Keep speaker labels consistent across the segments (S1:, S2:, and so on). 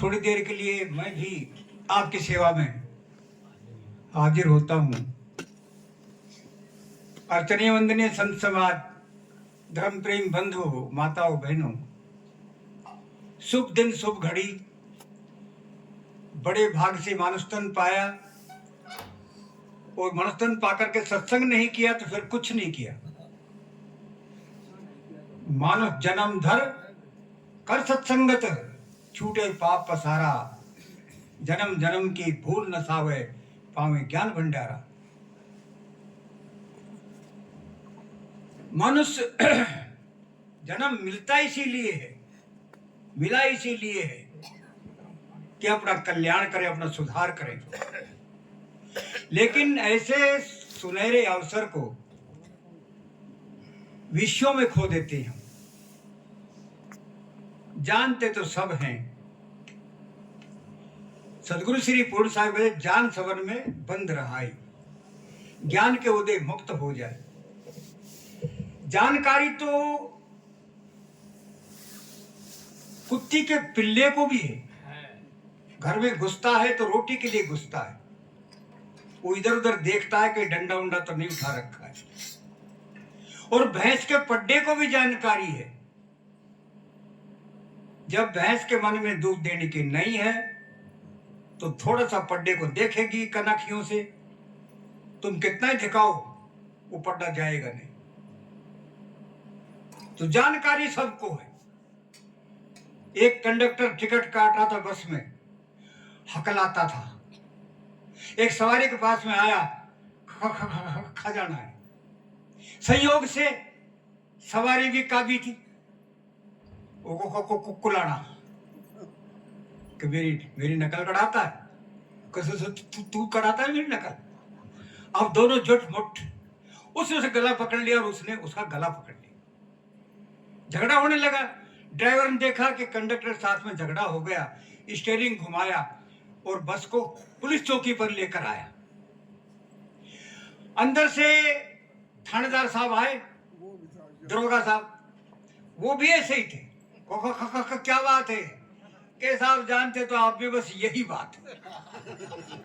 S1: थोड़ी देर के लिए मैं भी आपकी सेवा में हाजिर होता हूँ। अर्चनीय वंदनीय संत समाज, धर्म प्रेम बंधु, माताओं बहनों, शुभ दिन शुभ घड़ी, बड़े भाग से मानुस्तन पाया और मानुस्तन पाकर के सत्संग नहीं किया तो फिर कुछ नहीं किया। मानुष जन्म धर कर सत्संगत, छूटे पाप पसारा, जन्म जन्म की भूल न सावे, पावे ज्ञान भंडारा। मनुष्य जन्म मिलता इसीलिए है, मिला इसीलिए है कि अपना कल्याण करे, अपना सुधार करे। लेकिन ऐसे सुनहरे अवसर को विषयों में खो देते हैं। जानते तो सब हैं, सदगुरु श्री पूर्ण साहिब जान सवन में बंद रहाई, ज्ञान के उदय मुक्त हो जाए। जानकारी तो कुत्ती के पिल्ले को भी है, घर में घुसता है तो रोटी के लिए घुसता है, वो इधर उधर देखता है कि डंडा उंडा तो नहीं उठा रखा है। और भैंस के पड्डे को भी जानकारी है, जब भैंस के मन में दूध देने की नहीं है तो थोड़ा सा पड्डे को देखेगी कनखियों से, तुम कितना ही झुकाओ वो पड्डा जाएगा नहीं। तो जानकारी सबको है। एक कंडक्टर टिकट काट रहा था बस में, हकलाता था, एक सवारी के पास में आया, खजाना है। संयोग से सवारी भी काबी थी, वो कुलाना कि मेरी नकल कढ़ाता है, तू कढ़ाता है मेरी नकल। अब दोनों जुट मुठ, उसने उसे गला पकड़ लिया और उसने उसका गला पकड़ लिया। झगड़ा होने लगा। ड्राइवर ने देखा कि कंडक्टर साथ में झगड़ा हो गया, स्टीयरिंग घुमाया और बस को पुलिस चौकी पर लेकर आया। अंदर से थानेदार साहब आए, दरोगा साहब, वो भी ऐसे ही थे। क्या बात है के साहब, जानते तो आप भी बस यही बात।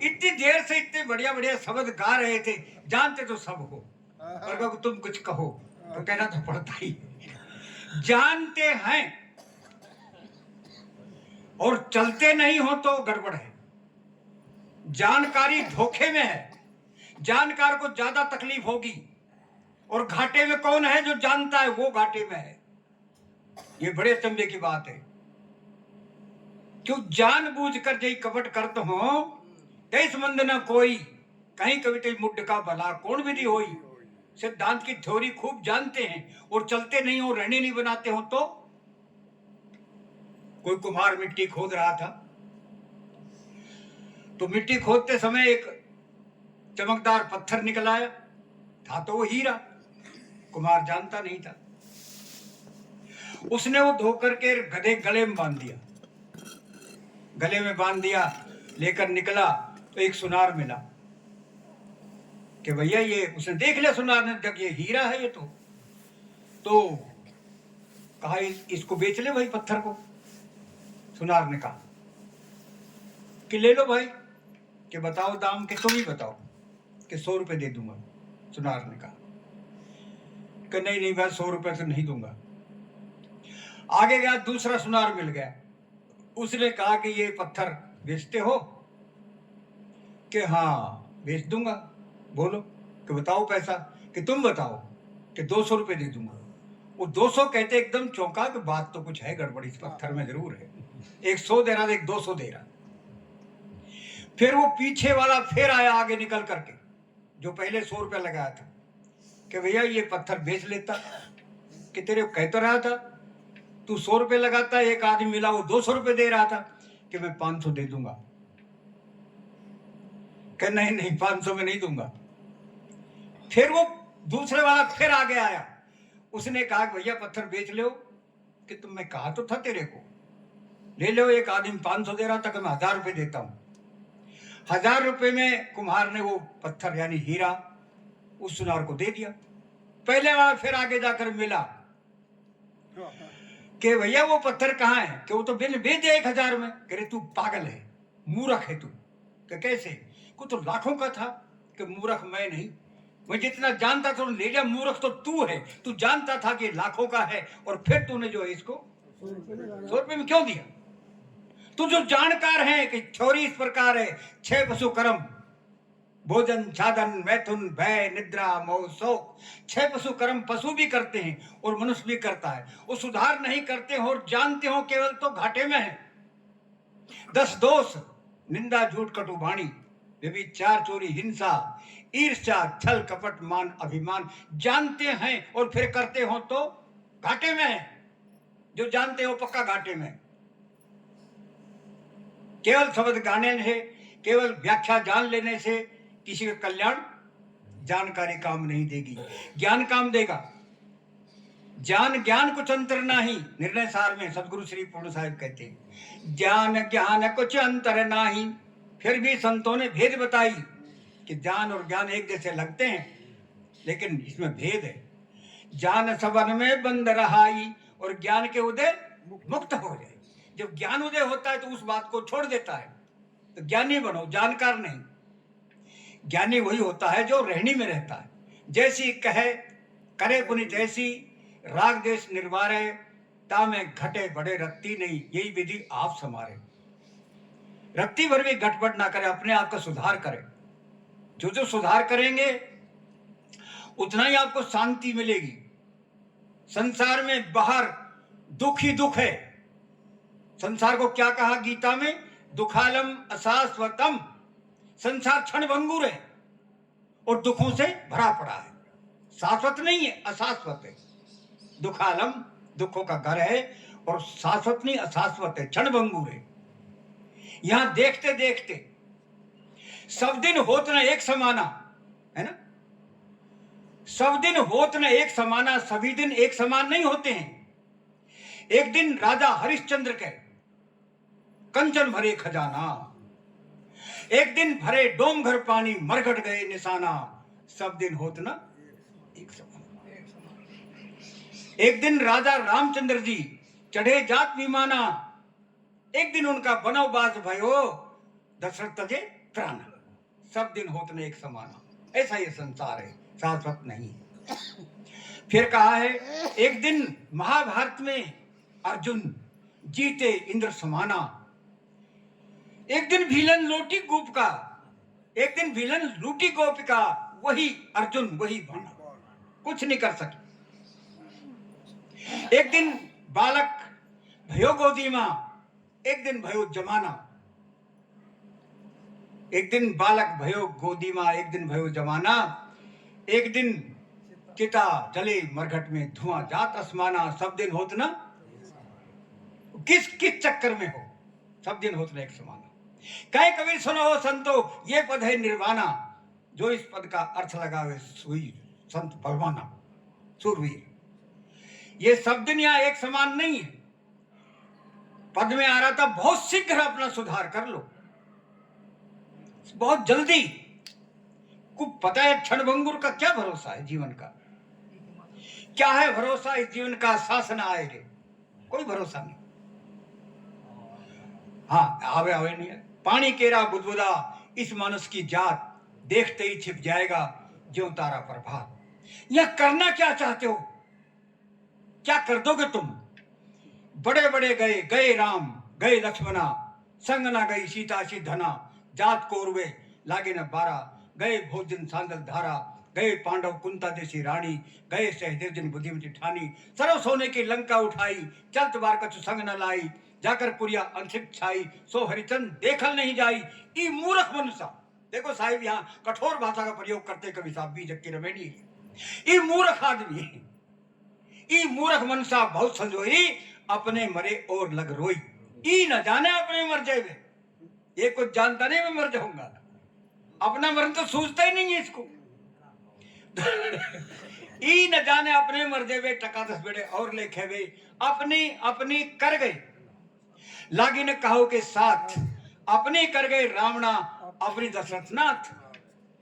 S1: इतनी देर से इतने बढ़िया बढ़िया शब्द गा रहे थे, जानते तो सब हो, पर तुम कुछ कहो तो कहना तो पड़ता ही। जानते हैं और चलते नहीं हो तो गड़बड़ है। जानकारी धोखे में है, जानकार को ज्यादा तकलीफ होगी, और घाटे में कौन है? जो जानता है वो घाटे में है। ये बड़े अचंभे की बात है। क्यों जानबूझकर जय कपट करते हो, तेईस मंद न कोई, कहीं कविते मुड्ढ का भला कौन विधि होई। सिद्धांत की थ्योरी खूब जानते हैं और चलते नहीं हो, रहने नहीं बनाते हो। तो कोई कुम्हार मिट्टी खोद रहा था, तो मिट्टी खोदते समय एक चमकदार पत्थर निकल आया, था तो वो हीरा। कुम्हार जानता नहीं था, उसने वो धोकर के गधे गले में बांध दिया। गले में बांध दिया, लेकर निकला तो एक सुनार मिला कि भैया ये, उसने देख लिया सुनार ने, जब ये हीरा है ये तो कहा इसको बेच ले भाई पत्थर को। सुनार ने कहा कि ले लो भाई, कि बताओ दाम, कि तुम ही बताओ, कि 100 रुपए दे दूंगा। सुनार ने कहा कि नहीं नहीं भाई 100 रुपए तो नहीं दूंगा। आगे गया, दूसरा सुनार मिल गया, उसने कहा कि ये पत्थर बेचते हो? कि हाँ बेच दूंगा। बोलो कि बताओ पैसा, कि तुम बताओ, कि 200 रुपए दे दूंगा। वो 200 कहते एकदम चौंका कि बात तो कुछ है गड़बड़, इस पत्थर में जरूर है। एक 100 दे रहा था, एक 200 दे रहा। फिर वो पीछे वाला फिर आया आगे निकल करके, जो पहले 100 रुपया लगाया था, कि भैया ये पत्थर बेच लेता। कि तेरे कह तो रहा था तू 100 रुपए लगाता, एक आदमी मिला वो 200 रुपए दे रहा था, कि मैं 500 दे दूंगा। कि नहीं नहीं 500 में नहीं दूंगा। फिर वो दूसरे वाला फिर आगे आया, उसने कहा भैया पत्थर बेच लो। कि तुम, मैं कहा तो था तेरे को ले लो। एक आदमी 500 दे रहा था, कि मैं 1000 रुपए देता हूं। 1000 रुपए में कुम्हार ने वो पत्थर यानी हीरा उस सुनार को दे दिया। पहले वाला फिर आगे जाकर मिला कि भैया वो पत्थर कहाँ है, कि वो तो बिल बेच दिया 1000 में। कह रहे तू पागल है, मूर्ख है तू। कि कैसे? को तो लाखों का था। कि मूर्ख मैं नहीं, मैं जितना जानता था ले जा। मूर्ख तो तू है, तू जानता था कि लाखों का है और फिर तूने जो है इसको 100 रुपये में क्यों दिया? तू जो जानकार है कि थ्योरी इस प्रकार है, 6 पशु कर्म, भोजन साधन मैथुन भय निद्रा मोह शोक। 6 पशु कर्म पशु भी करते हैं और मनुष्य भी करता है। वो सुधार नहीं करते हो और जानते हो केवल तो घाटे में है। 10 दोष, निंदा झूठ कटु वाणी, व्यभिचार चोरी हिंसा ईर्ष्या छल कपट मान अभिमान। जानते हैं और फिर करते हो तो घाटे में है। जो जानते हो पक्का घाटे में। केवल शब्द गाने से, केवल व्याख्या जान लेने से किसी का कल्याण, जानकारी काम नहीं देगी, ज्ञान काम देगा। ज्ञान ज्ञान कुछ अंतर नहीं। निर्णय सार में सदगुरु श्री पूर्ण साहिब कहते हैं ज्ञान ज्ञान कुछ अंतर नहीं। फिर भी संतों ने भेद बताई कि ज्ञान और ज्ञान एक जैसे लगते हैं, लेकिन इसमें भेद है। ज्ञान सबन में बंद रहाई, और ज्ञान के उदय मुक्त हो जाए। जब ज्ञान उदय होता है तो उस बात को छोड़ देता है। तो ज्ञानी बनो, जानकार नहीं। ज्ञानी वही होता है जो रहनी में रहता है। जैसी कहे करे पुनि तैसी, राग देश निर्वारे, तामे घटे बड़े रत्ती नहीं। यही विधि आप समारे। रत्ती भर भी घटपट ना करे, अपने आप का सुधार करे। जो जो सुधार करेंगे उतना ही आपको शांति मिलेगी। संसार में बाहर दुख ही दुख है। संसार को क्या कहा गीता में? दुखालम अशाश्वतम। संसार क्षणभंगुर है और दुखों से भरा पड़ा है। शाश्वत नहीं है, अशाश्वत है। दुखालम दुखों का घर है और शाश्वत नहीं, अशाश्वत है, क्षणभंगुर है। यहां देखते देखते सब दिन होत न एक समाना, है ना? सब दिन होत न एक समाना, सभी दिन एक समान नहीं होते हैं। एक दिन राजा हरिश्चंद्र के कंचन भरे खजाना, एक दिन भरे डोम घर पानी, मरघट गए निशाना। सब दिन होत न एक समान। एक दिन राजा रामचंद्र जी चढ़े जात विमाना, एक दिन उनका बनवास भयो, दशरथ तजे प्राणा। सब दिन होत न एक समाना। ऐसा ये संसार है, शाश्वत नहीं। फिर कहा है एक दिन महाभारत में अर्जुन जीते इंद्र समाना, एक दिन भीलन लूटी गोप का, एक दिन भीलन लूटी गोपिका, वही अर्जुन वही बना, कुछ नहीं कर सके। एक दिन बालक भयो गोदी मां, एक दिन भयो जमाना। एक दिन बालक भयो गोदी मां, एक दिन भयो जमाना। एक दिन चिता जले मरघट में, धुआं जात आसमाना। सब दिन होत ना, किस किस चक्कर में हो, सब दिन होत ना एक समाना। कहे कबीर सुनो हो संतो, ये पद है निर्वाणा। जो इस पद का अर्थ लगावे सुई संत भगवाना सूरवीर। ये सब दिन यहाँ एक समान नहीं है। पद में आ रहा था बहुत शीघ्र अपना सुधार कर लो, बहुत जल्दी। को पता है क्षणभंगुर का क्या भरोसा है जीवन का? क्या है भरोसा इस जीवन का? शासन आए रे, कोई भरोसा नहीं। हाँ आवे आवे नहीं है। पानी केरा बुदबुदा, इस मानस की जात, देखते ही छिप जाएगा ज्यों तारा प्रभात। यह करना क्या चाहते हो? क्या कर दोगे तुम? बड़े बड़े गए, गए राम गए लक्ष्मणा, संग ना गई सीता सी धना। जात कौरवे लागे न बारा, गए भोजन सांगल धारा। गए पांडव कुंता जैसी रानी, गए सहदेव जिन बुद्धिमती ठानी। सर्व सोने की लंका उठाई, चलत बार कछु संग न लाई। जाकर पुरिया अंशिक छाई, सो हरिचंद देखल नहीं जाई। ई मूर्ख मनुष्य, देखो साहिब यहाँ कठोर भाषा का प्रयोग करते कवि साहब बीज की रमेडी। ई मूर्ख आदमी, ई मूर्ख मनुष्य बहुत संजोई, अपने मरे और लग रोई। ई न जाने अपने मर जाए, ये कुछ जानता नहीं मैं मर जाऊंगा। अपना मरण तो सूझता ही नहीं है इसको। ई न जाने अपने मर जावे, टका 10 बेड़े और लेखे वे। अपनी अपनी कर गए लागी न कहो के साथ, अपनी कर गए रावणा अपनी दशरथनाथ।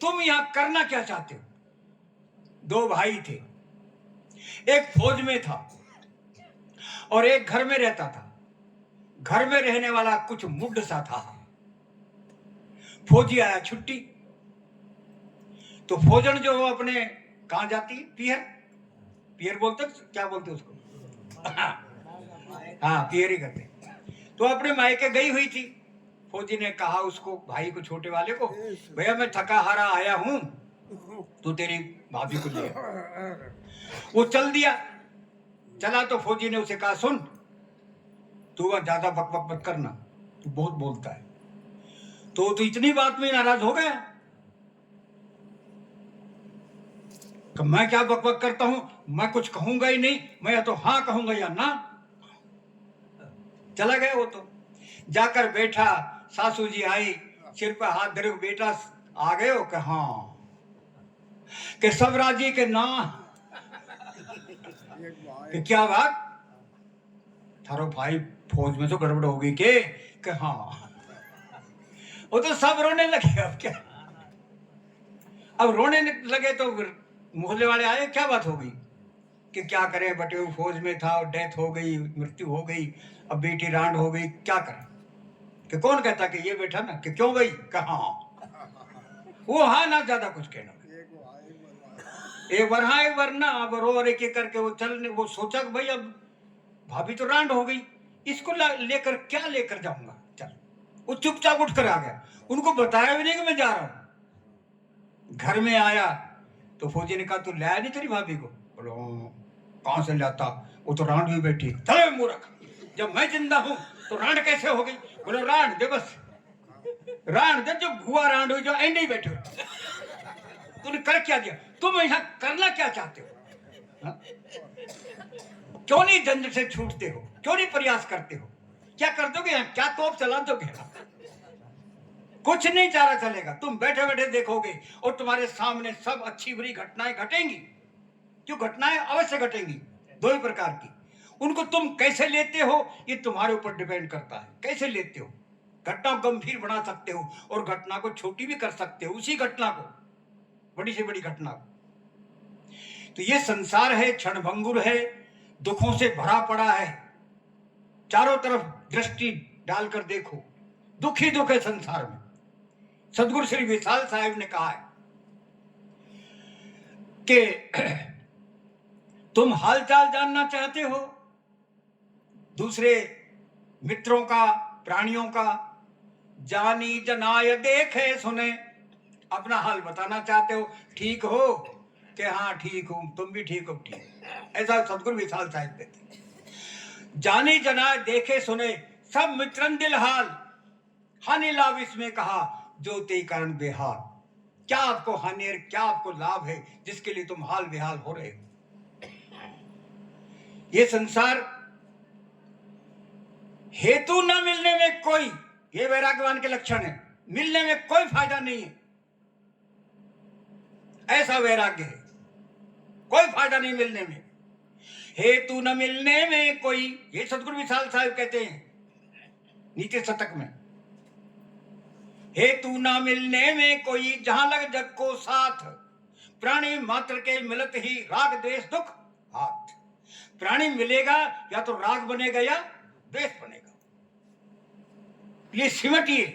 S1: तुम यहां करना क्या चाहते हो? 2 भाई थे, एक फौज में था और एक घर में रहता था। घर में रहने वाला कुछ मुड्ढ सा था। फौजी आया छुट्टी, तो फौजन जो वो अपने कहां जाती है, पियर पियर बोलते क्या बोलते उसको हाँ पियर ही करते। तो अपने मायके गई हुई थी। फौजी ने कहा उसको, भाई को, छोटे वाले को, भैया मैं थका हारा आया हूं, तू तेरी भाभी को ले। वो चल दिया। चला तो फौजी ने उसे कहा, सुन तू वह ज्यादा बकबक मत करना, तू बहुत बोलता है। तो इतनी बात में नाराज हो गया कि मैं क्या बकबक करता हूं, मैं कुछ कहूंगा ही नहीं, मैं या तो हाँ कहूंगा या ना। चला गया वो। तो जाकर बैठा, सासू जी आई, सिर पर हाथ धरे, बेटा आ गए हो? कि हाँ। कि सब राजी के ना? कि क्या बात, थारो भाई फौज में तो गड़बड़ हो गई के? कि हाँ। वो तो सब रोने लगे। अब क्या, अब रोने लगे तो मोहल्ले वाले आए, क्या बात हो गई? कि क्या करें बटे, वो फौज में था और डेथ हो गई, मृत्यु हो गई, अब बेटी रांड हो गई, क्या करें? कि कौन कहता कि ये बैठा ना, कि क्यों गई? कहा वो हाँ ना, ज्यादा कुछ कहना। एक बार हाँ एक बार ना। अब रो रे के करके वो चलने, वो सोचा कि भाई अब भाभी तो रांड हो गई, इसको लेकर क्या लेकर जाऊंगा, चल। वो चुपचाप उठ कर आ गया, उनको बताया भी नहीं कि मैं जा रहा हूं। घर में आया तो फौजी ने कहा, तू लाया नहीं तेरी भाभी को? बोलो कहां से लाता, वो तो रांड हुई बैठी। चले मूर्ख, जब मैं जिंदा हूं तो रांड कैसे हो गई? बोलो रांड दे, बस रांड दे, जो भुआ रांड हुई, जो एंडे ही बैठे हो। तूने कर क्या दिया? तुम यहाँ करना क्या चाहते हो? हा? क्यों नहीं झंझट से छूटते हो? क्यों नहीं प्रयास करते हो? क्या कर दोगे यहाँ? क्या तोप चला दोगे? कुछ नहीं चारा चलेगा। तुम बैठे बैठे देखोगे और तुम्हारे सामने सब अच्छी बुरी घटनाएं घटेंगी। जो घटनाएं अवश्य घटेंगी, दो ही प्रकार की। उनको तुम कैसे लेते हो ये तुम्हारे ऊपर डिपेंड करता है। कैसे लेते हो? घटना को गंभीर बना सकते हो और घटना को छोटी भी कर सकते हो, उसी घटना को, बड़ी से बड़ी घटना को। तो ये संसार है, क्षणभंगुर है, दुखों से भरा पड़ा है। चारों तरफ दृष्टि डालकर देखो, दुख ही दुख है संसार में। सदगुरु श्री विशाल साहब ने कहा है कि तुम हालचाल जानना चाहते हो दूसरे मित्रों का, प्राणियों का, जानी जनाय देखे सुने। अपना हाल बताना चाहते हो, ठीक हो? कि हाँ ठीक हूं, तुम भी ठीक हो? ठीक। ऐसा सदगुरु विशाल साहब कहते। जानी जनाय देखे सुने, सब मित्रन दिल हाल, हानि लाभ इसमें कहा, जो ते कारण बेहाल। क्या आपको हानि और क्या आपको लाभ है जिसके लिए तुम हाल बेहाल हो रहे हो? ये संसार हेतु न मिलने में कोई, ये वैराग्यवान के लक्षण है। मिलने में कोई फायदा नहीं है, ऐसा वैराग्य है। कोई फायदा नहीं मिलने में, हेतु न मिलने में कोई। ये सदगुरु विशाल साहब कहते हैं नीति शतक में। हेतु न मिलने में कोई, जहां लग जग को साथ, प्राणी मात्र के मिलत ही राग द्वेष दुख हाथ। प्राणी मिलेगा या तो राग बनेगा या द्वेष बनेगा। ये सिमटिए,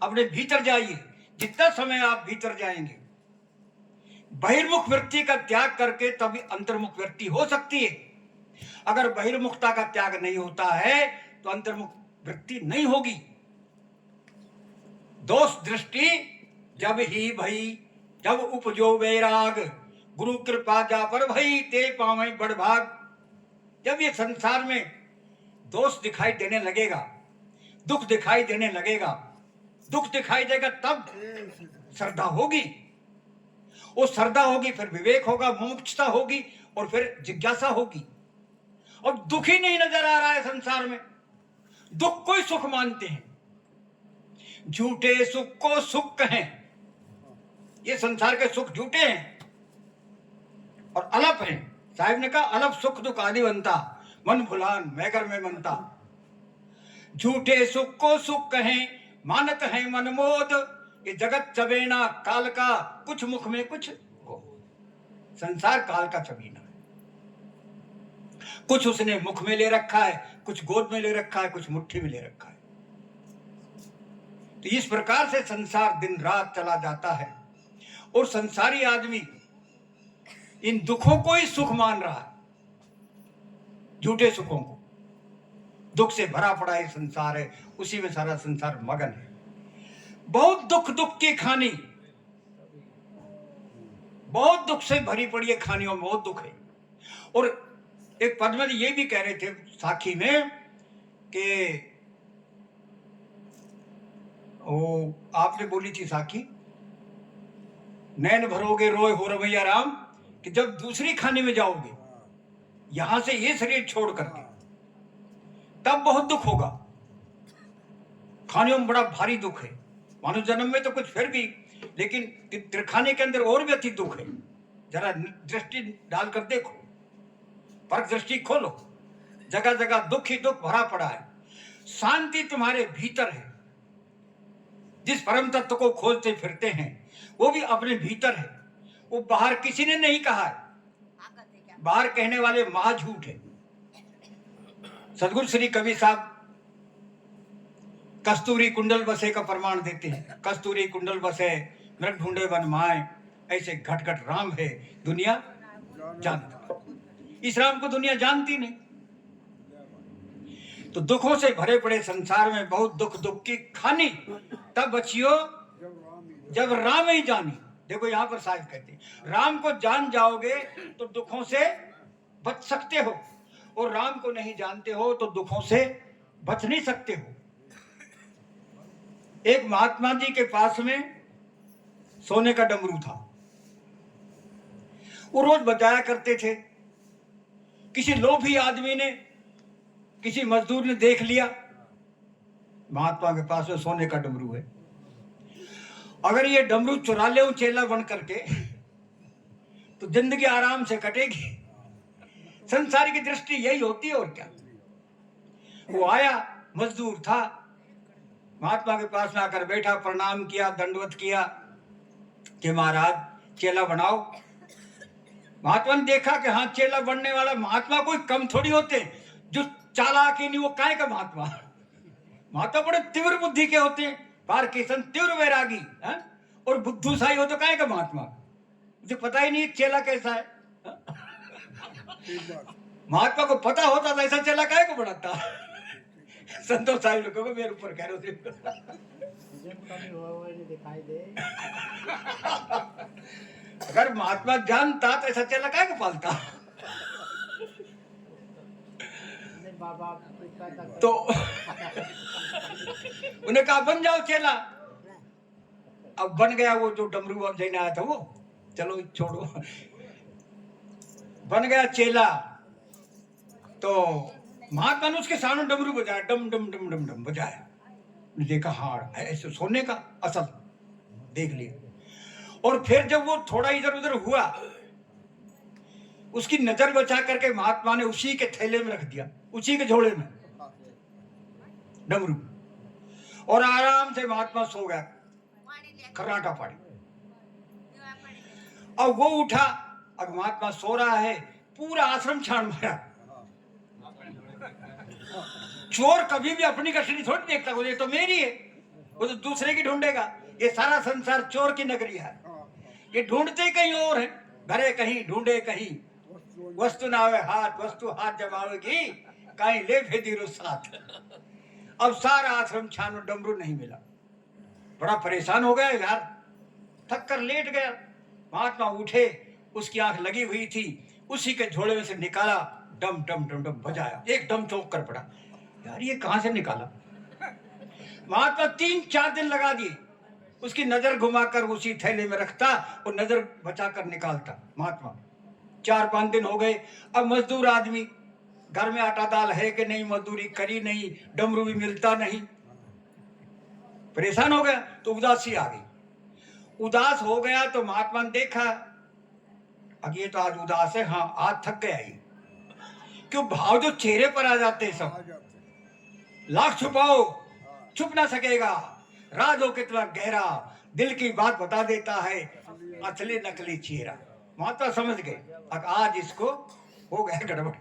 S1: अपने भीतर जाइए। जितना समय आप भीतर जाएंगे, बहिर्मुख वृत्ति का त्याग करके तभी अंतर्मुख वृत्ति हो सकती है। अगर बहिर्मुखता का त्याग नहीं होता है तो अंतर्मुख वृत्ति नहीं होगी। दोष दृष्टि जब ही भई, जब उपजो वैराग, गुरु कृपा जा पर भई, ते पावे बड़ भाग। जब ये संसार में दोष दिखाई देने लगेगा, दुख दिखाई देने लगेगा, दुख दिखाई देगा, तब श्रद्धा होगी। वो श्रद्धा होगी, फिर विवेक होगा, मुमुक्षुता होगी और फिर जिज्ञासा होगी। और दुख ही नहीं नजर आ रहा है संसार में। दुख को ही सुख मानते हैं, झूठे सुख को सुख कहें। ये संसार के सुख झूठे हैं और अलप हैं। साहिब ने कहा, अलप सुख दुख आदि बनता, मन भुलान मैगर में मनता। झूठे सुख को सुख कहें, मानत है मन मोद। ये जगत चबेना काल का, कुछ मुख में कुछ को। संसार काल का चबीना है। कुछ उसने मुख में ले रखा है, कुछ गोद में ले रखा है, कुछ मुट्ठी में ले रखा है। तो इस प्रकार से संसार दिन रात चला जाता है और संसारी आदमी इन दुखों को ही सुख मान रहा है, झूठे सुखों को। दुख से भरा पड़ा ये संसार है, उसी में सारा संसार मगन है। बहुत दुख दुख की खानी, बहुत दुख से भरी पड़ी है खानियों में, बहुत दुख है। और एक पद में ये भी कह रहे थे साखी में कि वो आपने बोली थी साखी, नैन भरोगे रोए हो रमैया राम, कि जब दूसरी खाने में जाओगे यहां से ये शरीर छोड़ करके, तब बहुत दुख होगा। खानियों में बड़ा भारी दुख है, मानव जन्म में तो कुछ फिर भी, लेकिन त्रिखाने के अंदर और भी अति दुख है। जरा दृष्टि डालकर देखो, पर दृष्टि खोलो, जगह जगह दुख ही दुख भरा पड़ा है। शांति तुम्हारे भीतर है। जिस परम तत्व को खोजते फिरते हैं वो भी अपने भीतर है, वो बाहर किसी ने नहीं कहा है। बाहर कहने वाले महाझूठ है। सदगुरु श्री कबीर साहब कस्तूरी कुंडल बसे का प्रमाण देते हैं। कस्तूरी कुंडल बसे मृग ढूंढे वन माए, ऐसे घट घट राम है दुनिया जानती। इस राम को दुनिया जानती नहीं। तो दुखों से भरे पड़े संसार में बहुत दुख दुख की खानी, तब बचियो जब राम ही जानी। देखो यहां पर साहिब कहते हैं राम को जान जाओगे तो दुखों से बच सकते हो, और राम को नहीं जानते हो तो दुखों से बच नहीं सकते हो। एक महात्मा जी के पास में सोने का डमरू था, वो रोज बजाया करते थे। किसी लोभी आदमी ने, किसी मजदूर ने देख लिया महात्मा के पास में सोने का डमरू है, अगर ये डमरू चुरा ले चेला बन करके तो जिंदगी आराम से कटेगी। संसार की दृष्टि यही होती है, और क्या। वो आया, मजदूर था, महात्मा के पास में आकर बैठा, प्रणाम किया, दंडवत किया कि महाराज चेला बनाओ। महात्मा ने देखा कि हाँ चेला बनने वाला महात्मा कोई कम थोड़ी होते, जो चालाक ही नहीं वो काय का महात्मा। महात्मा बड़े तीव्र बुद्धि के होते हैं, पार किशन तीव्र वैरागी है? और बुद्धूसाई हो तो काय का महात्मा, मुझे पता ही नहीं चेला कैसा है। महात्मा को पता होता था ऐसा चेला काय को बनाता। संतोष साहिब लोगों को मेरे ऊपर कह रहे थे। अगर महात्मा जानता तो ऐसा चेला काय को पालता। तो उन्हें कहा बन जाओ चेला। अब बन गया वो जो डमरू लेने आया था वो, चलो छोड़ो, बन गया चेला। तो महात्मा ने उसके सामने डमरू बजाया, डम डम डम डम डम बजाया। देखा हाँ ऐसे सोने का असल देख लिया। और फिर जब वो थोड़ा इधर उधर हुआ, उसकी नजर बचा करके महात्मा ने उसी के थैले में रख दिया, उसी के झोले में डमरू, और आराम से महात्मा सो गया, खर्राटा पाड़ी। अब वो उठा, अब महात्मा सो रहा है, पूरा आश्रम छान मारा। चोर कभी भी अपनी कस्टडी थोड़ी देखता, वो ये तो मेरी है, वो तो दूसरे की ढूंढेगा। ये सारा संसार चोर की नगरी है, ये ढूंढते कहीं और है, भरे कहीं ढूंढे कहीं, वस्तु ना आवे हाथ, वस्तु हाथ जब आवेगी कहीं ले भेदी साथ। अब सारा आश्रम छानो, डमरू नहीं मिला। बड़ा परेशान हो गया यार, थक कर लेट गया। महात्मा उठे, उसकी आंख लगी हुई थी, उसी के झोले में से निकाला, डम डम डम डम बजाया, एक दम चौंक कर पड़ा, यार ये कहां से निकाला। महात्मा 3-4 दिन लगा दिए, उसकी नजर घुमाकर उसी थैले में रखता और नजर बचाकर निकालता। महात्मा 4-5 दिन हो गए। अब मजदूर आदमी, घर में आटा दाल है कि नहीं, मजदूरी करी नहीं, डमरू भी मिलता नहीं, परेशान हो गया। तो उदासी आ गई। उदास हो गया तो महात्मा ने देखा अब ये तो आज उदास है, हाँ आज थक गया ही। क्यों भाव जो चेहरे पर आ जाते हैं सब, लाख छुपाओ छुप ना सकेगा, राज हो कितना गहरा, दिल की बात बता देता है असली नकली चेहरा। महात्मा समझ गए अब आज इसको हो गया गड़बड़।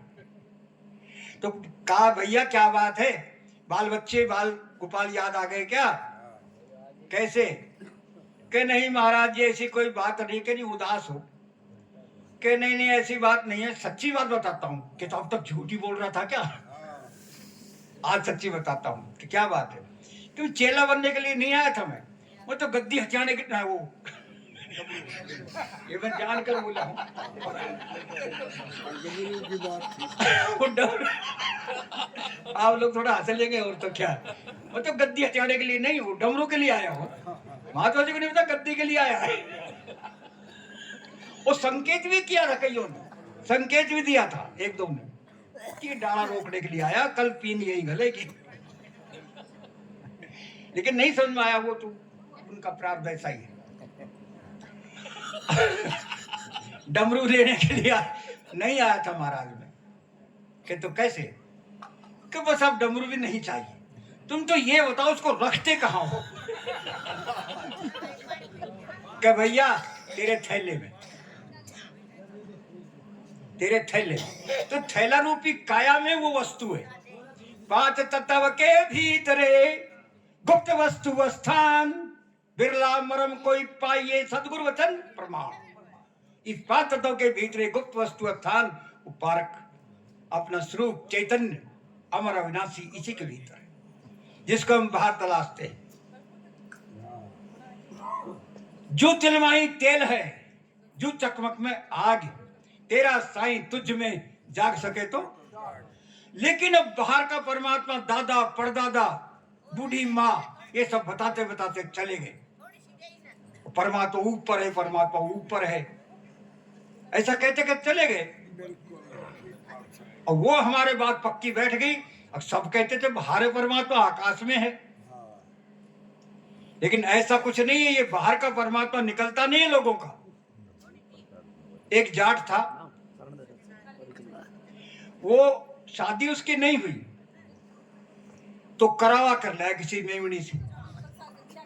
S1: तो कहा भैया क्या बात है, बाल बच्चे बाल गोपाल याद आ गए क्या? कैसे? कि नहीं महाराज जी ऐसी कोई बात नहीं, कि नहीं उदास हो? कि नहीं नहीं ऐसी बात नहीं है, सच्ची बात बताता हूँ। कि तो अब तक झूठी बोल रहा था क्या? आज सच्ची बताता हूँ। कि क्या बात है? क्यों चेला बनने के लिए नहीं आया था मैं तो गद्दी हथियाने के वो ये मैं जान कर बोला हूँ। आप लोग थोड़ा हंस लेंगे और तो क्या, मैं तो गद्दी हथियाने के लिए नहीं हूँ, डमरू के लिए आया हूँ। महात्मा जी को नहीं पता गद्दी के लिए आया है। वो संकेत भी किया था, कईयों ने संकेत भी दिया था, एक दो ने कि डाला रोकने के लिए आया, कल पीन यही गले की। लेकिन नहीं समझ में आया, वो तो उनका प्रारब्ध ऐसा ही है। डमरू लेने के लिए नहीं आया था महाराज में। कि तो कैसे? कि बस अब डमरू भी नहीं चाहिए, तुम तो ये बताओ उसको रखते कहाँ हो? कि भैया तेरे थैले में, तेरे थैले। तो थैला रूपी काया में वो वस्तु है। 5 तत्व के भीतरे गुप्त वस्तु स्थान, बिरला मरम कोई पाइए सदगुरु वचन प्रमाण। इस 5 तत्व के भीतरे गुप्त वस्तु स्थान पारक अपना स्वरूप चैतन्य अमर अविनाशी इसी के भीतर है, जिसको हम बाहर तलाशते हैं। जो तिलमाही तेल है, जो चकमक में आग, तेरा साईं तुझ में जाग सके तो। लेकिन अब बाहर का परमात्मा दादा परदादा बूढ़ी माँ ये सब बताते बताते चले गए। परमात्मा ऊपर है, परमात्मा ऊपर है, ऐसा कहते कहते चले गए। और वो हमारे बात पक्की बैठ गई। अब सब कहते थे बाहर परमात्मा आकाश में है, लेकिन ऐसा कुछ नहीं है। ये बाहर का परमात्मा निकलता नहीं है लोगों का। एक जाट था, वो शादी उसकी नहीं हुई तो करावा कर लिया किसी मेमनी से,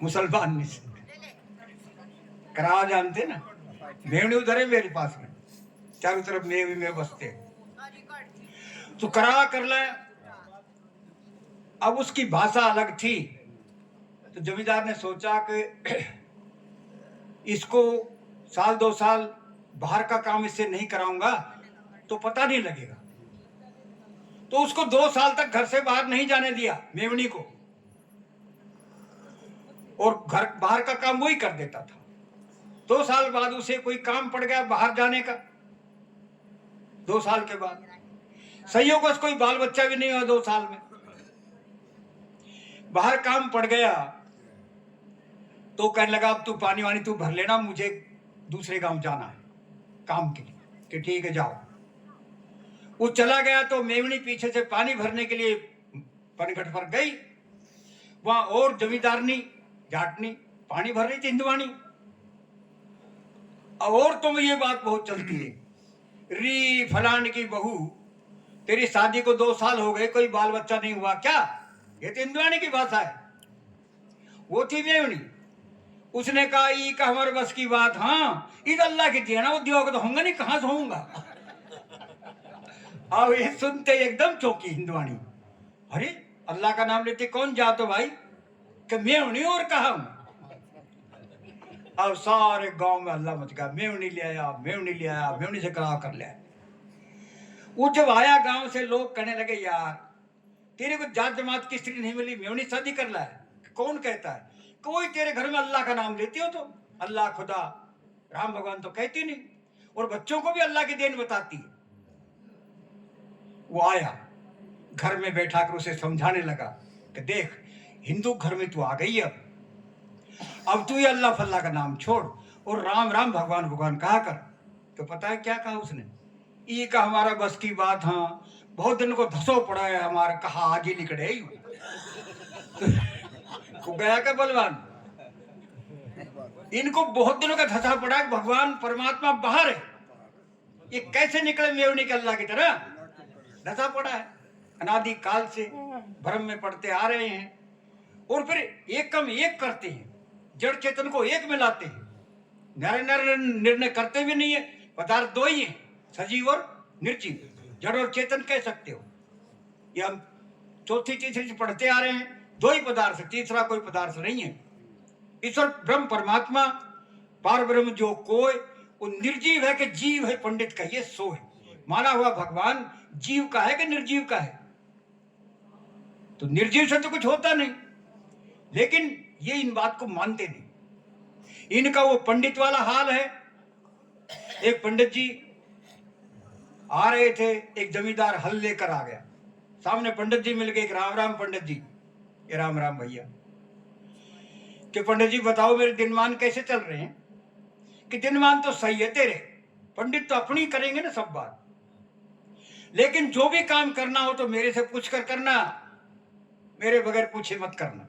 S1: मुसलमान से। करावा जानते ना, मेमनी उधर है मेरे पास में, चारों तरफ मेवी में बसते। तो करावा कर लिया। अब उसकी भाषा अलग थी, तो जमींदार ने सोचा कि इसको 1-2 साल बाहर का काम इससे नहीं कराऊंगा तो पता नहीं लगेगा। तो उसको 2 साल तक घर से बाहर नहीं जाने दिया मेवनी को, और घर बाहर का काम वही कर देता था। 2 साल बाद उसे कोई काम पड़ गया बाहर जाने का। 2 साल के बाद संयोगवश कोई बाल बच्चा भी नहीं हुआ। 2 साल में बाहर काम पड़ गया तो कहने लगा अब तू पानी वानी तू भर लेना, मुझे दूसरे गांव जाना है काम के लिए। कि ठीक है जाओ। वो चला गया तो मेवनी पीछे से पानी भरने के लिए पनघट पर गई। वहां और जमींदारनी जाटनी पानी भर रही थी, हिंदवानी। और तुम ये बात बहुत चलती है, री फलान की बहू तेरी शादी को 2 साल हो गए, कोई बाल बच्चा नहीं हुआ क्या? ये तो हिंदवानी की भाषा है। वो थी मेवनी। उसने कहा ई का हमारे बस की बात, हाँ इस अल्लाह की थी ना, उद्योग तो होंगे नहीं, कहां से होऊंगा। अब ये सुनते एकदम चौंकी हिंदवानी। अरे अल्लाह का नाम लेते कौन जातो भाई? कि मेवनी और कहा हूं। अब सारे गांव में अल्लाह मच गया, मेवनी ले आया, मेवनी ले आया, मेवनी से कराव कर लिया। वो जब आया गांव से लोग कहने लगे यार तेरे को जात जमात की स्त्री नहीं मिली, मेवनी शादी कर ला है। कौन कहता है? कोई तेरे घर में अल्लाह का नाम लेती हो तो अल्लाह खुदा राम भगवान तो कहती नहीं, और बच्चों को भी अल्लाह की देन बताती है। वो आया घर में बैठा कर उसे समझाने लगा कि देख हिंदू घर में तू आ गई, अब तू ये अल्लाह फल्लाह का नाम छोड़ और राम राम भगवान भगवान कहा कर। तो पता है क्या कहा उसने? ये का हमारा बस की बात, हाँ बहुत दिन को धसो पड़ा है हमारा, कहा आगे निकले तो गया का बलवान। इनको बहुत दिनों का धसा पड़ा है, भगवान परमात्मा बाहर है, ये कैसे निकले मेवनी के अल्लाह की तरह? धसा पड़ा है, अनादि काल से भ्रम में पड़ते आ रहे हैं। और फिर एक कम एक करते हैं, जड़ चेतन को एक में लाते हैं। निर्णय करते भी नहीं है, पदार्थ 2 ही है, सजीव और निर्जीव, जड़ और चेतन कह सकते हो। ये हम चौथी तीसरी से पढ़ते आ रहे हैं। दो ही पदार्थ, तीसरा कोई पदार्थ नहीं है। ईश्वर ब्रह्म परमात्मा पार ब्रह्म जो कोई, वो निर्जीव है कि जीव है पंडित का ये सो है। माना हुआ भगवान जीव का है कि निर्जीव का है? तो निर्जीव से तो कुछ होता नहीं, लेकिन ये इन बात को मानते नहीं। इनका वो पंडित वाला हाल है। एक पंडित जी आ रहे थे, एक जमींदार हल लेकर आ गया, सामने पंडित जी मिल गए, एक राम राम पंडित जी, ये राम राम भैया, कि पंडित जी बताओ मेरे दिनमान कैसे चल रहे हैं? कि दिनमान तो सही है तेरे, पंडित तो अपनी करेंगे ना सब बात, लेकिन जो भी काम करना हो तो मेरे से पूछ कर करना, मेरे बगैर पूछे मत करना।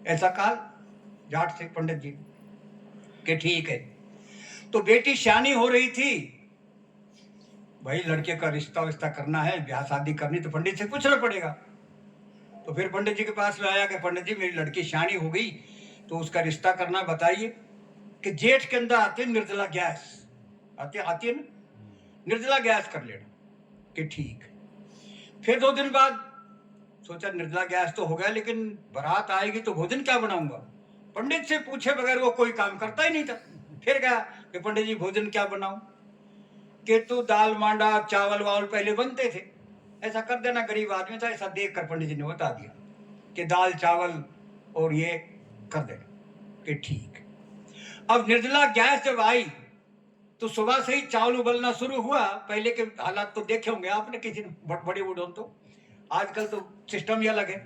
S1: ऐसा कहा जाट से पंडित जी कि ठीक है। तो बेटी शानी हो रही थी, भाई लड़के का रिश्ता विश्ता करना है, ब्याह शादी करनी, तो पंडित से पूछना पड़ेगा। तो फिर पंडित जी के पास में आया कि पंडित जी मेरी लड़की शानी हो गई, तो उसका रिश्ता करना, बताइए। कि जेठ के अंदर आती है निर्जला गैस, आती है ना, निर्जला गैस कर लेना। कि ठीक। फिर 2 दिन बाद सोचा निर्जला गैस तो हो गया, लेकिन बारात आएगी तो भोजन क्या बनाऊंगा? पंडित से पूछे बगैर वो कोई काम करता ही नहीं था। फिर कहा कि पंडित जी भोजन क्या बनाऊं? कि तू दाल मांडा चावल वावल पहले बनते थे, ऐसा कर देना, गरीब आदमी था, ऐसा देख कर पंडित जी ने बता दिया कि दाल चावल और ये कर देना। कि ठीक। अब निर्जला गैस जब आई तो सुबह से ही चावल उबलना शुरू हुआ। पहले के हालात तो देखे होंगे आपने, किसी बड़े बुढ़ों, तो आजकल तो सिस्टम ही अलग है।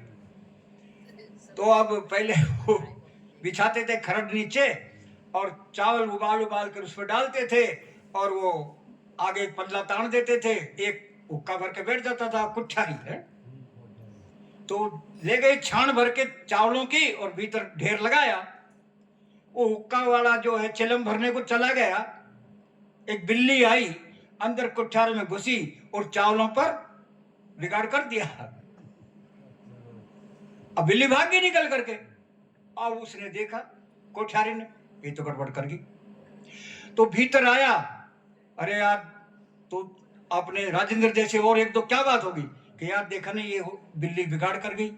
S1: तो अब पहले वो बिछाते थे खरड़ नीचे और चावल उबाल उबाल कर उसमें डालते थे, और वो आगे पल्ला तान देते थे, एक हुक्का भर के बैठ जाता था, कुट्ठारी है। तो ले गए छान भर के चावलों की और भीतर ढेर लगाया। वो हुक्का वाला जो है चिलम भरने को चला गया, एक बिल्ली आई अंदर कुठार में घुसी और चावलों पर बिगाड़ कर दिया। अब बिल्ली भाग गई निकल करके। अब उसने देखा कोठारी ने, ये तो गड़बड़ कर गई। तो भीतर आया, अरे यार तो अपने राजेंद्र जैसे और एक दो क्या बात होगी? कि यार देखा नहीं ये बिल्ली बिगाड़ कर गई।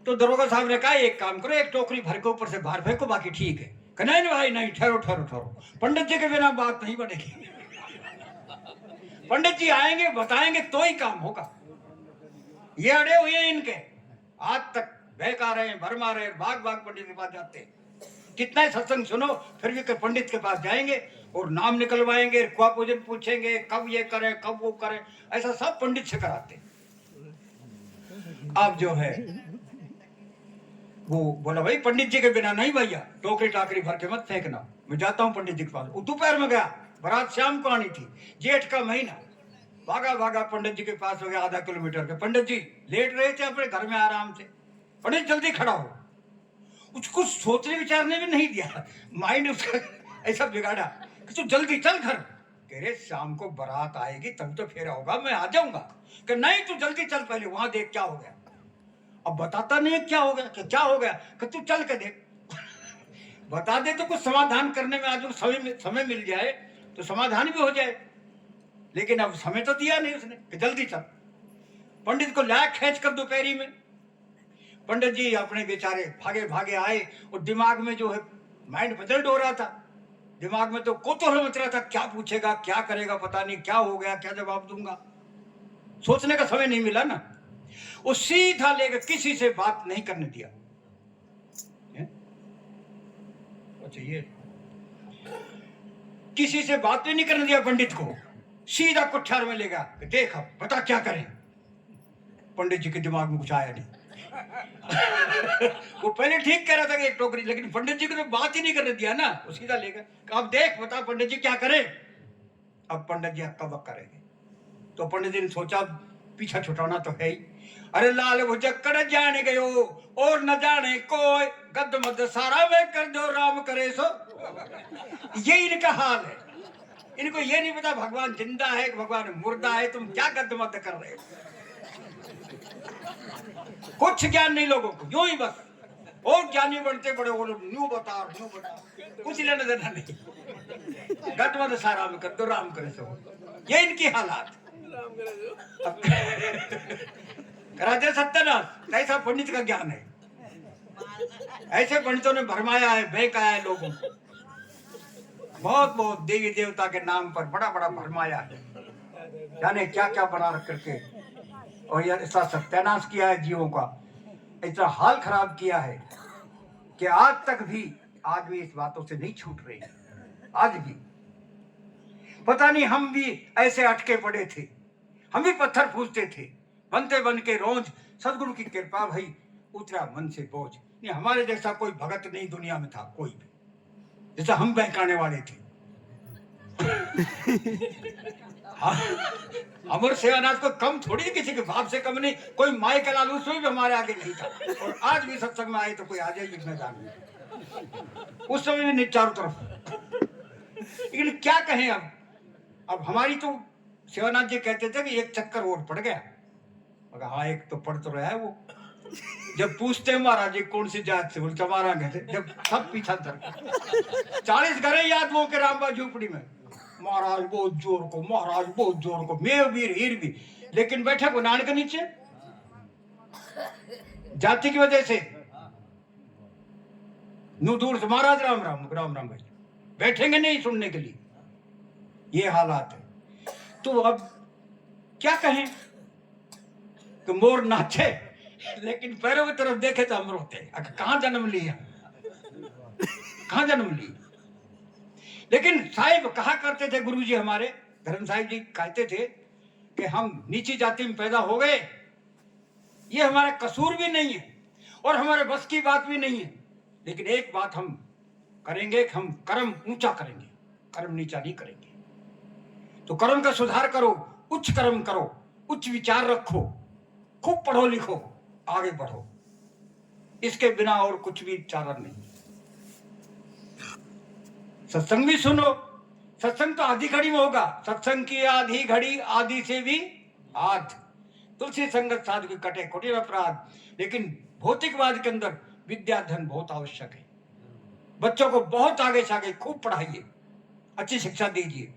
S1: तो दरोगा साहब ने कहा एक काम करो, एक टोकरी भर के ऊपर से बाहर फेंको, बाकी ठीक है। नहीं भाई नहीं, ठहरो ठहरो ठहरो, पंडित जी के बिना बात नहीं बनेगी। पंडित जी आएंगे बताएंगे तो ही काम होगा। ये अड़े हुए हैं इनके, आज तक बहका रहे हैं, भरमा रहे हैं, भाग भाग पंडित के पास जाते हैं। कितना ही सत्संग सुनो फिर भी पंडित के पास जाएंगे और नाम निकलवाएंगे, क्वा पूजन पूछेंगे, कब ये करें कब वो करें, ऐसा सब पंडित से कराते। अब जो है वो बोला भाई पंडित जी के बिना नहीं भैया, टोकरी टाकरी भर के मत फेंकना, मैं जाता हूँ पंडित जी के पास। वो दोपहर में गया, बारात शाम को आनी थी, जेठ का महीना। भागा भागा पंडित जी के पास हो गया, आधा किलोमीटर के। पंडित जी लेट रहे थे अपने घर में आराम से। पंडित जल्दी खड़ा हो। उसको सोचने विचारने भी नहीं दिया, माइंड उसका ऐसा बिगाड़ा कि तू जल्दी चल घर। कह रहे शाम को बारात आएगी तब तो फेरा होगा, मैं आ जाऊंगा। कि नहीं तू जल्दी चल, पहले वहां देख क्या हो गया। अब बताता नहीं क्या हो गया, कि क्या हो गया, कि तू चल के देख। बता दे तो कुछ समाधान करने में आज समय मिल जाए तो समाधान भी हो जाए, लेकिन अब समय तो दिया नहीं उसने कि जल्दी चल। पंडित को लाया खींच कर दोपहरी में। पंडित जी अपने बेचारे भागे भागे आए और दिमाग में जो है माइंड बदल हो रहा था, दिमाग में तो कौतूहल मच रहा था, क्या पूछेगा क्या करेगा, पता नहीं क्या हो गया, क्या जवाब दूंगा। सोचने का समय नहीं मिला ना। वो सीधा लेकर किसी से बात नहीं करने दिया। अच्छा ये किसी से बात नहीं करने दिया पंडित को, सीधा कुठार में ले गया। देख अब बता क्या करें। पंडित जी के दिमाग में कुछ आया नहीं। वो पहले ठीक कह रहा था कि एक टोकरी, लेकिन पंडित जी को तो बात ही नहीं करने दिया ना, वो सीधा ले गया। अब देख बता पंडित जी क्या करें। अब पंडित जी हक्का बक्का करेंगे। तो पंडित जी ने सोचा पीछा छुटाना तो है ही। अरे लाल भुजक्कड़ जाने गयो और न जाने कोई, गद मद सारा वे कर दो राम करे सो। ये इनका हाल है। इनको ये नहीं पता भगवान जिंदा है भगवान मुर्दा है, तुम क्या गद मद कर रहे हो। कुछ ज्ञान नहीं लोगों को, यूं ही बस। और ज्ञानी बनते बड़े वो लोग न्यू बता, कुछ लेना देना नहीं। गद मद सारा में कर दो राम करे सो, ये इनकी हालात। करा दे सत्यानाश। ऐसा पंडित का ज्ञान है, ऐसे पंडितों ने भरमाया है, बहकाया है लोगों को, बहुत बहुत देवी देवता के नाम पर बड़ा बड़ा भरमाया है, जाने क्या क्या बना रख करके, और यह ऐसा सत्यानाश किया है जीवों का, इतना हाल खराब किया है कि आज भी इस बातों से नहीं छूट रही। आज भी पता नहीं, हम भी ऐसे अटके पड़े थे, हम भी पत्थर पूछते थे, बनते बन के रोज सदगुरु की कृपा भई उतरा मन से बोझ। नहीं, हमारे जैसा कोई भगत नहीं दुनिया में था कोई भी, जैसा हम बहकाने वाले थे। हाँ, अमर सेवानाथ को कम थोड़ी, किसी के बाप से कम नहीं, कोई माई का लाल उसमें भी हमारे आगे नहीं था, और आज भी सत्संग में आए तो कोई आ जाए मैदान में, उस समय भी नहीं चारों तरफ। लेकिन क्या कहें अब हमारी तो सेवानाथ जी कहते थे कि एक चक्कर और पड़ गया, मगर हाँ एक तो पड़ तो रहा है वो। जब पूछते महाराज जी कौन सी जात से, बोलते हमारा कहते, जब सब पीछा धर 40 घरे याद वो के रामबा झूपड़ी में, महाराज बहुत जोर को, महाराज बहुत जोर को, मैं वीर हीर भी, लेकिन बैठे को नान के नीचे जाति की वजह से नू दूर से महाराज राम राम राम राम भाई बैठेंगे नहीं सुनने के लिए, ये हालात है। तो अब क्या कहें कि मोर नाचे, लेकिन पैरों की तरफ देखे तो हम रोते, कहां जन्म लिया, कहां जन्म लिया। लेकिन साहिब कहा करते थे, गुरुजी हमारे धर्म साहिब जी कहते थे कि हम नीची जाति में पैदा हो गए, ये हमारा कसूर भी नहीं है और हमारे बस की बात भी नहीं है, लेकिन एक बात हम करेंगे कि हम कर्म ऊंचा करेंगे, कर्म नीचा नहीं करेंगे। तो कर्म का सुधार करो, उच्च कर्म करो, उच्च विचार रखो, खूब पढ़ो लिखो, आगे बढ़ो, इसके बिना और कुछ भी चारा नहीं। सत्संग भी सुनो, सत्संग तो आधी घड़ी में होगा, सत्संग की आधी घड़ी आधी से भी आध, तुलसी संगत साधु की कटे कुटीर अपराध। लेकिन भौतिकवाद के अंदर विद्या धन बहुत आवश्यक है, बच्चों को बहुत आगे से आगे खूब पढ़ाइए, अच्छी शिक्षा दीजिए,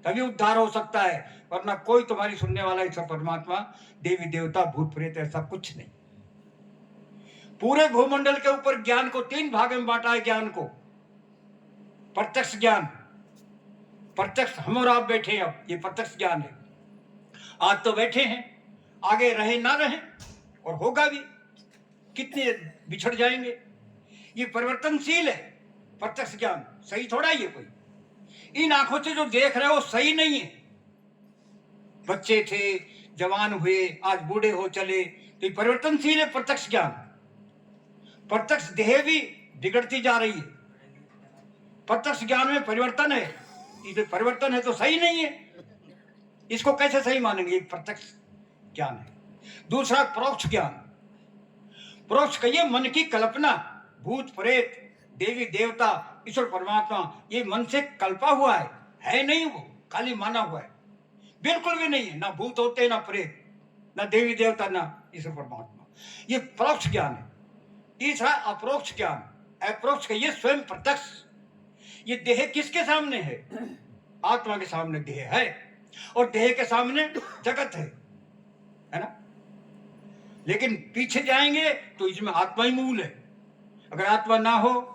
S1: तभी उद्धार हो सकता है, वरना कोई तुम्हारी सुनने वाला ऐसा परमात्मा देवी देवता भूत प्रेत ऐसा कुछ नहीं। पूरे भूमंडल के ऊपर ज्ञान को 3 भाग में बांटा है, ज्ञान को प्रत्यक्ष ज्ञान, प्रत्यक्ष हम और आप बैठे हैं, अब ये प्रत्यक्ष ज्ञान है, आज तो बैठे हैं, आगे रहे ना रहे और होगा भी, कितने बिछड़ जाएंगे, ये परिवर्तनशील है प्रत्यक्ष ज्ञान, सही थोड़ा ही है कोई। इन आंखों से जो देख रहे हो सही नहीं है, बच्चे थे जवान हुए आज बूढ़े हो चले, तो परिवर्तनशील है प्रत्यक्ष ज्ञान। प्रत्यक्ष देह भी बिगड़ती जा रही है, प्रत्यक्ष ज्ञान में परिवर्तन है, ये परिवर्तन है तो सही नहीं है, इसको कैसे सही मानेंगे, प्रत्यक्ष ज्ञान है। दूसरा परोक्ष ज्ञान, परोक्ष कहिए मन की कल्पना, भूत प्रेत देवी देवता ईश्वर परमात्मा ये मन से कल्पा हुआ है नहीं, वो खाली माना हुआ है, बिल्कुल भी नहीं है, ना भूत होते ना प्रेत ना देवी देवता ना ईश्वर परमात्मा, ये परोक्ष ज्ञान है। तीसरा अपरोक्ष ज्ञान, अपरोक्ष कहिए स्वयं प्रत्यक्ष, ये देह किसके सामने है, आत्मा के सामने देह है, और देह के सामने जगत है ना। लेकिन पीछे जाएंगे तो इसमें आत्मा ही मूल है, अगर आत्मा ना हो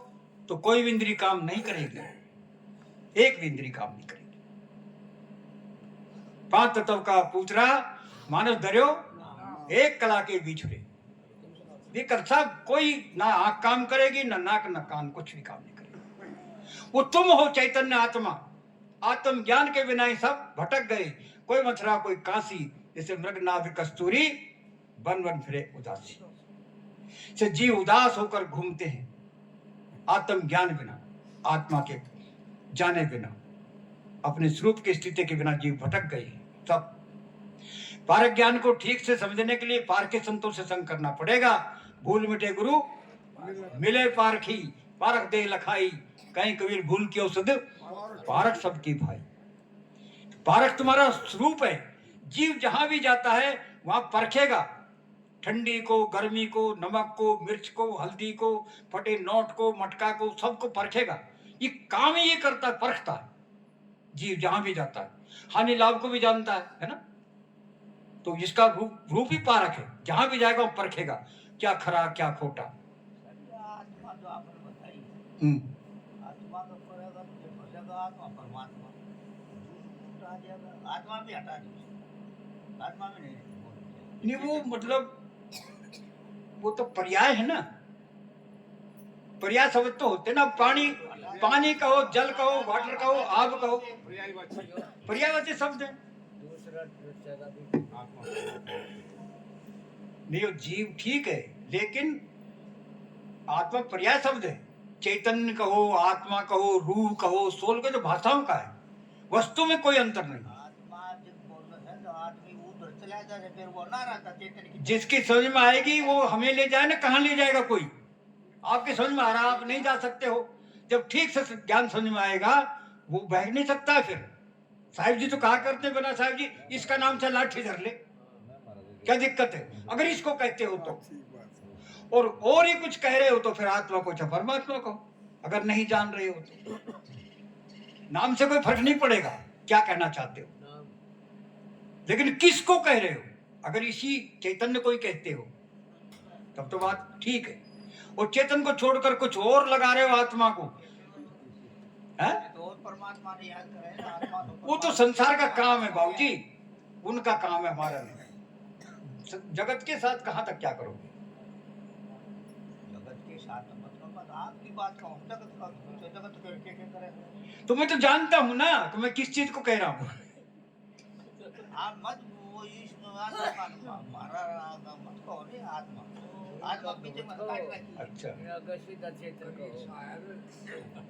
S1: तो कोई भी इंद्रिय काम नहीं करेगी, एक भी इंद्रिय काम नहीं करेगी। 5 तत्व का पूतरा मानव धर्यो एक कला के बिछड़े, लेकर सब कोई ना आंख काम करेगी ना नाक ना कान, कुछ भी काम नहीं करेगी। वो तुम हो चैतन्य आत्मा, आत्म ज्ञान के बिना ही सब भटक गए, कोई मथुरा कोई काशी, जैसे मृगनाभ कस्तूरी बन बन फिरे उदासी, से जीव उदास होकर घूमते हैं, आत्म ज्ञान बिना, आत्मा के जाने बिना, अपने स्वरूप की स्थिति के बिना जीव भटक गए। सब पारक ज्ञान को ठीक से समझने के लिए पार के संतों से संग करना पड़ेगा। भूल मिटे गुरु मिले पारखी, पारक दे लखाई, कहीं कबीर भूल की औषध पारक सबकी भाई। पारक तुम्हारा स्वरूप है, जीव जहां भी जाता है वहां परखेगा, ठंडी को, गर्मी को, नमक को, मिर्च को, हल्दी को, फटे नोट को, मटका को, सबको परखेगा। ये काम ही ये करता है, परखता है जीव जहां भी जाता है, हानि लाभ को भी जानता है ना। तो इसका रूप ही पारक है, जहां भी जाएगा वो परखेगा क्या खरा क्या खोटा।
S2: आत्मा जो आपने बताई, आत्मा का पड़ेगा तो जब बचेगा आत्मा परमात्मा, झूठ हटा जाएगा, आत्मा भी हटा दी, आत्मा में
S1: नहीं वो मतलब वो तो पर्याय है ना, पर्याय शब्द तो होते ना, पानी पानी कहो, जल कहो, वाटर कहो, आग कहो, पर्यायवाची शब्द है। नहीं वो जीव ठीक है, लेकिन आत्मा पर्याय शब्द है। चैतन्य कहो, आत्मा कहो, रूह कहो, सोल के तो भाषाओं का है, वस्तु में कोई अंतर नहीं।
S2: आत्मा जब बोलना है तो आदमी उधर चला जाए, फिर वो ना रहता चेतन की।
S1: जिसकी समझ में आएगी वो हमें ले जाए ना, कहाँ ले जाएगा कोई? आपके समझ में आ रहा, आप नहीं जा सकते हो। जब ठीक से ज्ञान समझ में आएगा वो बह नहीं सकता है। फिर साहिब जी तो कहा करते हैं, बना साहिब जी इसका नाम से लाठी धर ले, क्या दिक्कत है अगर इसको कहते हो तो। और ही कुछ कह रहे हो तो फिर आत्मा को चाहे परमात्मा को, अगर नहीं जान रहे हो तो नाम से कोई फर्क नहीं पड़ेगा क्या कहना चाहते हो, लेकिन किसको कह रहे हो। अगर इसी चैतन्य को ही कहते हो तब तो बात ठीक है, और चेतन को छोड़कर कुछ और लगा रहे हो आत्मा को, है?
S2: तो और परमात्मा ने याद करे ना, आत्मा तो
S1: वो तो संसार का काम है बाबूजी, उनका काम है, हमारा नहीं। जगत के साथ कहां तक क्या करोगे?
S2: जगत के साथ मतलब आपकी बात का हम जगत का जगत करके क्या करें?
S1: तो मैं तो जानता हूं ना तो मैं किस चीज को कह रहा हूं।
S2: आप मत वो इस आत्मा हमारा मत कहो रे, आत्मा आत्मा पीछे मत काट रखी।
S1: अच्छा,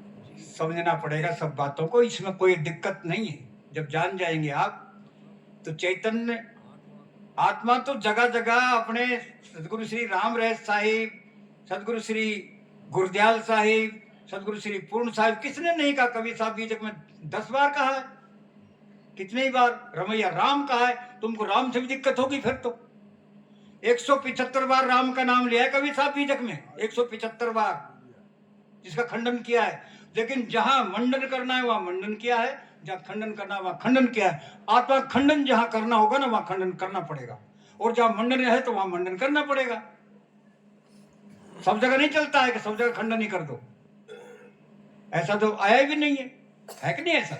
S2: जी।
S1: समझना पड़ेगा सब बातों को, इसमें कोई दिक्कत नहीं है। जब जान जाएंगे आप तो चैतन्य आत्मा तो जगह जगह अपने सदगुरु श्री राम रहत साहिब, सदगुरु श्री गुरदयाल साहिब, सदगुरु श्री पूर्ण साहिब, किसने नहीं कहा? कवि साहब बीजक में 10 बार कहा है, कितनी बार रमैया राम कहा है। तुमको राम से भी दिक्कत होगी फिर तो। 175 बार राम का नाम लिया है कवि साहब बीजक में, 175 बार, जिसका खंडन किया है। लेकिन जहां मंडन करना है वहां मंडन किया है, जहां खंडन करना है वहां खंडन किया है। आत्मा खंडन जहां करना होगा ना वहां खंडन करना पड़ेगा, और जहां मंडन है तो वहां मंडन करना पड़ेगा। सब जगह नहीं चलता है कि सब जगह खंडन ही कर दो, ऐसा तो आया भी नहीं है कि नहीं ऐसा?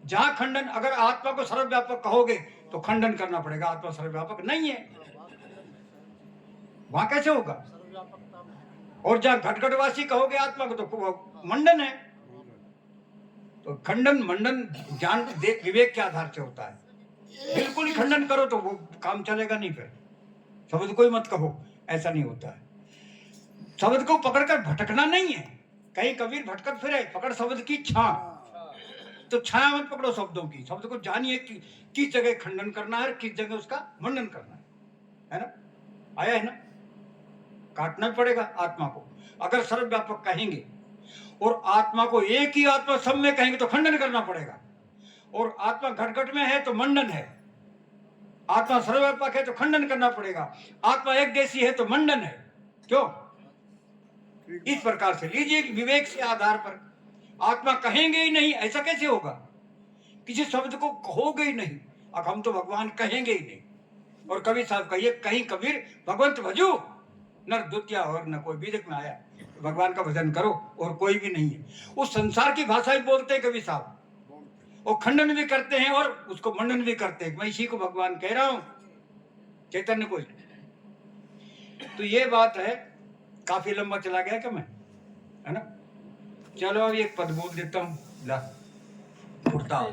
S1: जहां खंडन, अगर आत्मा को सर्वव्यापक कहोगे तो खंडन करना पड़ेगा, आत्मा सर्वव्यापक नहीं है, वहां कैसे होगा? और जहां घटघटवासी कहोगे आत्मा को तो मंडन है। तो खंडन मंडन ज्ञान विवेक के आधार से होता है। बिल्कुल ही खंडन करो तो वो काम चलेगा नहीं, फिर शब्द को ही मत कहो, ऐसा नहीं होता है। शब्द को पकड़कर भटकना नहीं है, कहीं कबीर भटकत फिरे, पकड़ शब्द की छां, तो छाया मत पकड़ो शब्दों की। शब्द को जानिए कि किस जगह खंडन करना है, किस जगह उसका मंडन करना है ना? आया है ना? काटना पड़ेगा आत्मा को। अगर सर्वव्यापक कहेंगे और आत्मा को एक ही आत्मा सब में कहेंगे तो खंडन करना पड़ेगा, और आत्मा घट में है तो मंडन है, आत्मा सर्वव्यापक है तो खंडन करना पड़ेगा, आत्मा एक जैसी है तो मंडन है। क्यों? इस प्रकार से लीजिए, विवेक से आधार पर। आत्मा कहेंगे ही नहीं ऐसा कैसे होगा? किसी शब्द को कहोगे ही नहीं, अब हम तो भगवान कहेंगे ही नहीं। और कबीर साहब कहिए, कहीं कबीर भगवंत भजू नर द्वितीय और न कोई, बीजक में आया भगवान का भजन करो और कोई भी नहीं है। उस संसार की भाषा ही बोलते हैं कबीर साहब, और खंडन भी करते हैं और उसको मंडन भी करते हैं। मैं इसी को भगवान कह रहा हूं, चैतन्य को। तो ये बात है, काफी लंबा चला गया क्या मैं, है ना? चलो अब एक पद बोल देता हूँ, ला उठता हूं।